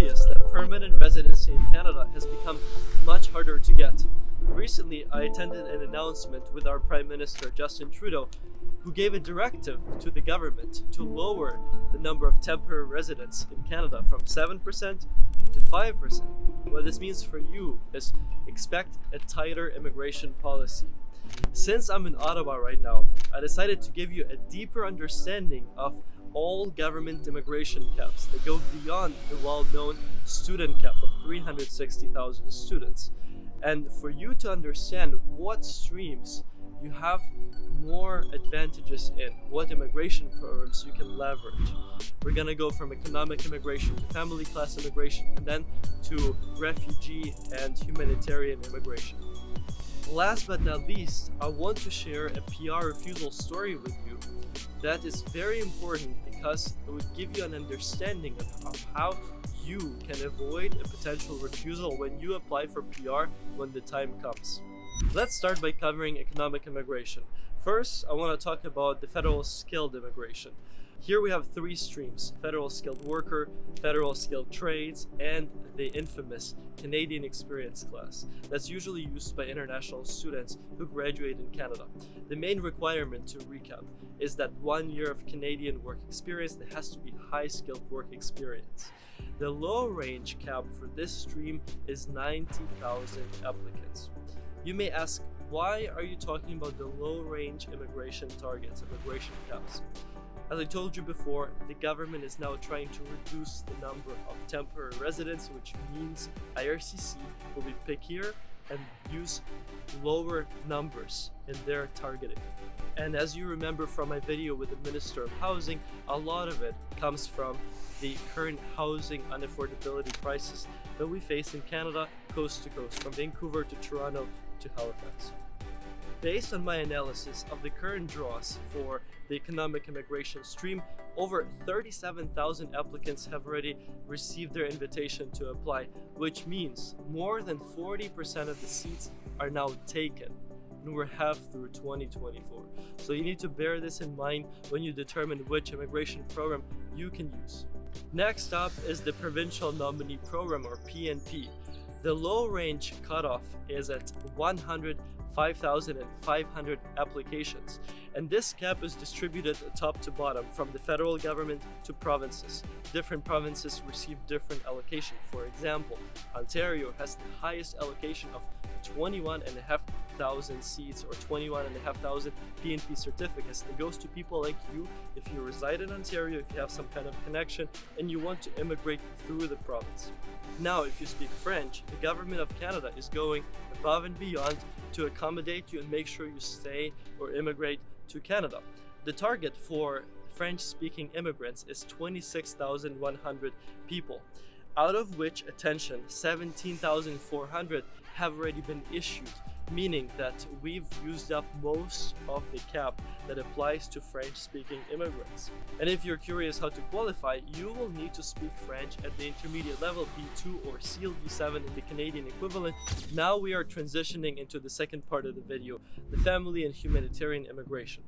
obvious that permanent residency in Canada has become much harder to get. Recently, I attended an announcement with our Prime Minister Justin Trudeau, who gave a directive to the government to lower the number of temporary residents in Canada from 7% to 5%. What this means for you is expect a tighter immigration policy. Since I'm in Ottawa right now, I decided to give you a deeper understanding of all government immigration caps that go beyond the well-known student cap of 360,000 students. And for you to understand what streams you have more advantages in, what immigration programs you can leverage. We're gonna go from economic immigration to family class immigration and then to refugee and humanitarian immigration. Last but not least, I want to share a PR refusal story with you that is very important because it would give you an understanding of how you can avoid a potential refusal when you apply for PR when the time comes. Let's start by covering economic immigration. First, I want to talk about the federal skilled immigration. Here we have three streams: federal skilled worker, federal skilled trades, and the infamous Canadian experience class that's usually used by international students who graduate in Canada. The main requirement, to recap, is that 1 year of Canadian work experience that has to be high skilled work experience. The low range cap for this stream is 90,000 applicants. You may ask, why are you talking about the low range immigration targets, immigration caps? As I told you before, the government is now trying to reduce the number of temporary residents, which means IRCC will be pickier and use lower numbers in their targeting. And as you remember from my video with the Minister of Housing, a lot of it comes from the current housing unaffordability crisis that we face in Canada, coast to coast, from Vancouver to Toronto to Halifax. Based on my analysis of the current draws for the economic immigration stream, over 37,000 applicants have already received their invitation to apply, which means more than 40% of the seats are now taken, and we're half through 2024. So you need to bear this in mind when you determine which immigration program you can use. Next up is the Provincial Nominee Program, or PNP. The low range cutoff is at 105,500 applications, and this cap is distributed top to bottom from the federal government to provinces. Different provinces receive different allocation. For example, Ontario has the highest allocation of 21,500 seats, or 21,500 PNP certificates that goes to people like you if you reside in Ontario, if you have some kind of connection and you want to immigrate through the province. Now, if you speak French, the government of Canada is going above and beyond to accommodate you and make sure you stay or immigrate to Canada. The target for French-speaking immigrants is 26,100 people, out of which, attention, 17,400 have already been issued, meaning that we've used up most of the cap that applies to French-speaking immigrants. And if you're curious how to qualify, you will need to speak French at the intermediate level B2 or SEAL B7 in the Canadian equivalent. Now we are transitioning into the second part of the video, the family and humanitarian immigration.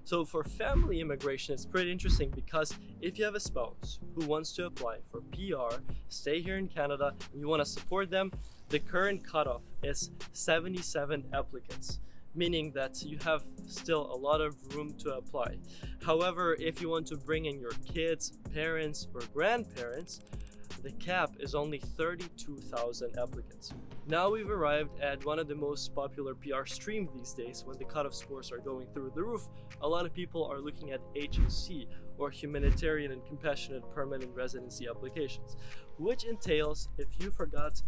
So for family immigration, it's pretty interesting because if you have a spouse who wants to apply for PR, stay here in Canada, and you want to support them, the current cutoff is 77 applicants, meaning that you have still a lot of room to apply. However, if you want to bring in your kids, parents, or grandparents, the cap is only 32,000 applicants. Now we've arrived at one of the most popular PR streams these days when the cutoff scores are going through the roof. A lot of people are looking at HSC, or Humanitarian and Compassionate Permanent Residency applications, which entails, if you forgot,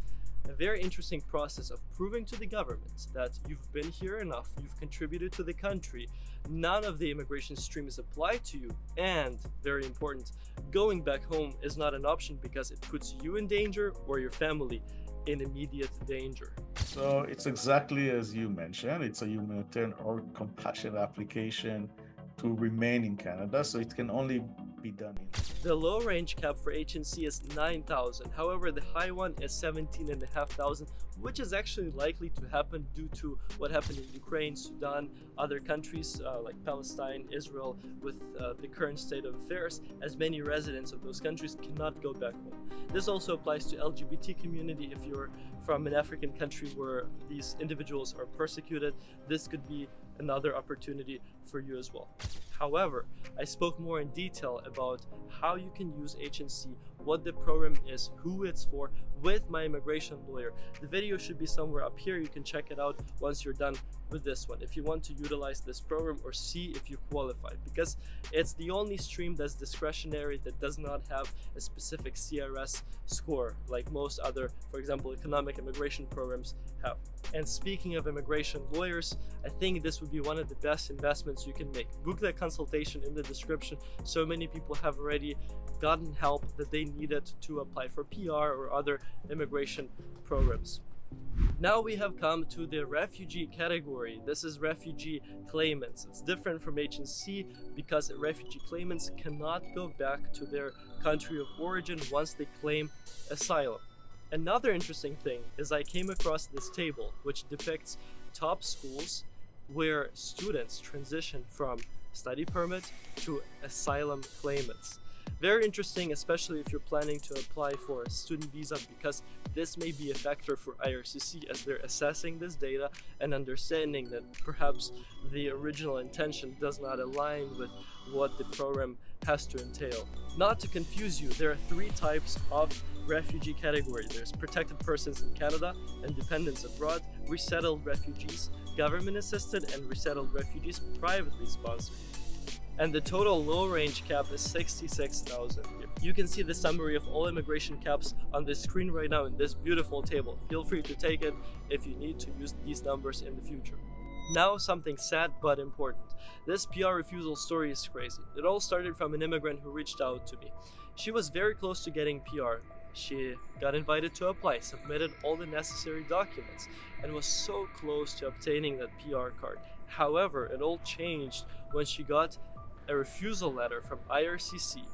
a very interesting process of proving to the government that you've been here enough, you've contributed to the country, none of the immigration streams apply to you, and, very important, going back home is not an option because it puts you in danger or your family in immediate danger. So it's exactly as you mentioned, it's a humanitarian or compassionate application to remain in Canada. So it can only be done in. The low range cap for HNC is 9,000. However, the high one is 17,500, which is actually likely to happen due to what happened in Ukraine, Sudan, other countries like Palestine, Israel, with the current state of affairs, as many residents of those countries cannot go back home. This also applies to LGBT community. If you're from an African country where these individuals are persecuted, this could be another opportunity for you as well. However, I spoke more in detail about how you can use HNC, what the program is, who it's for, with my immigration lawyer. The video should be somewhere up here. You can check it out once you're done with this one if you want to utilize this program or see if you qualify, because it's the only stream that's discretionary, that does not have a specific CRS score like most other, for example, economic immigration programs have. And speaking of immigration lawyers, I think this would be one of the best investments you can make. Book that consultation in the description. So many people have already gotten help that they needed to apply for PR or other immigration programs. Now we have come to the refugee category. This is refugee claimants. It's different from HNC because refugee claimants cannot go back to their country of origin once they claim asylum. Another interesting thing is I came across this table which depicts top schools where students transition from study permit to asylum claimants. Very interesting, especially if you're planning to apply for a student visa, because this may be a factor for IRCC as they're assessing this data and understanding that perhaps the original intention does not align with what the program has to entail. Not to confuse you, there are three types of refugee category. There's protected persons in Canada and dependents abroad, resettled refugees, government assisted, and resettled refugees privately sponsored. And the total low range cap is 66,000. You can see the summary of all immigration caps on the screen right now in this beautiful table. Feel free to take it if you need to use these numbers in the future. Now something sad but important. This PR refusal story is crazy. It all started from an immigrant who reached out to me. She was very close to getting PR. She got invited to apply, submitted all the necessary documents, and was so close to obtaining that PR card. However, it all changed when she got a refusal letter from IRCC.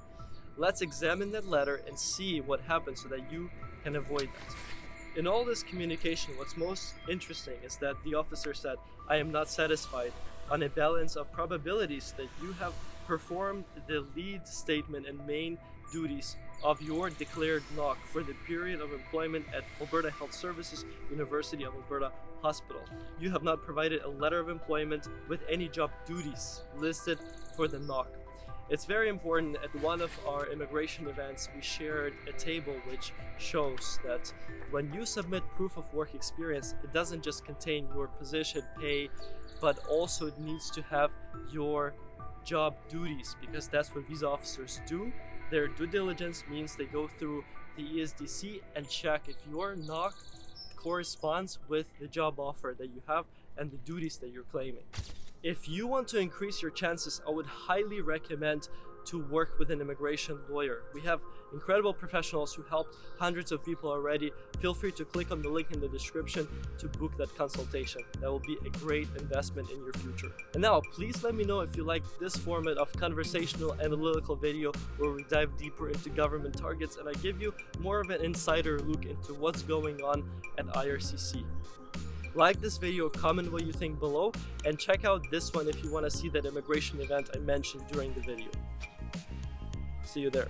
Let's examine that letter and see what happened so that you can avoid that. In all this communication, what's most interesting is that the officer said, "I am not satisfied on a balance of probabilities that you have performed the lead statement and main duties of your declared NOC for the period of employment at Alberta Health Services, University of Alberta Hospital. You have not provided a letter of employment with any job duties listed for the NOC." It's very important. At one of our immigration events, we shared a table which shows that when you submit proof of work experience, it doesn't just contain your position, pay, but also it needs to have your job duties, because that's what visa officers do. Their due diligence means they go through the ESDC and check if your NOC corresponds with the job offer that you have and the duties that you're claiming. If you want to increase your chances, I would highly recommend to work with an immigration lawyer. We have incredible professionals who helped hundreds of people already. Feel free to click on the link in the description to book that consultation. That will be a great investment in your future. And now, please let me know if you like this format of conversational analytical video where we dive deeper into government targets and I give you more of an insider look into what's going on at IRCC. Like this video, comment what you think below, and check out this one if you want to see that immigration event I mentioned during the video. See you there.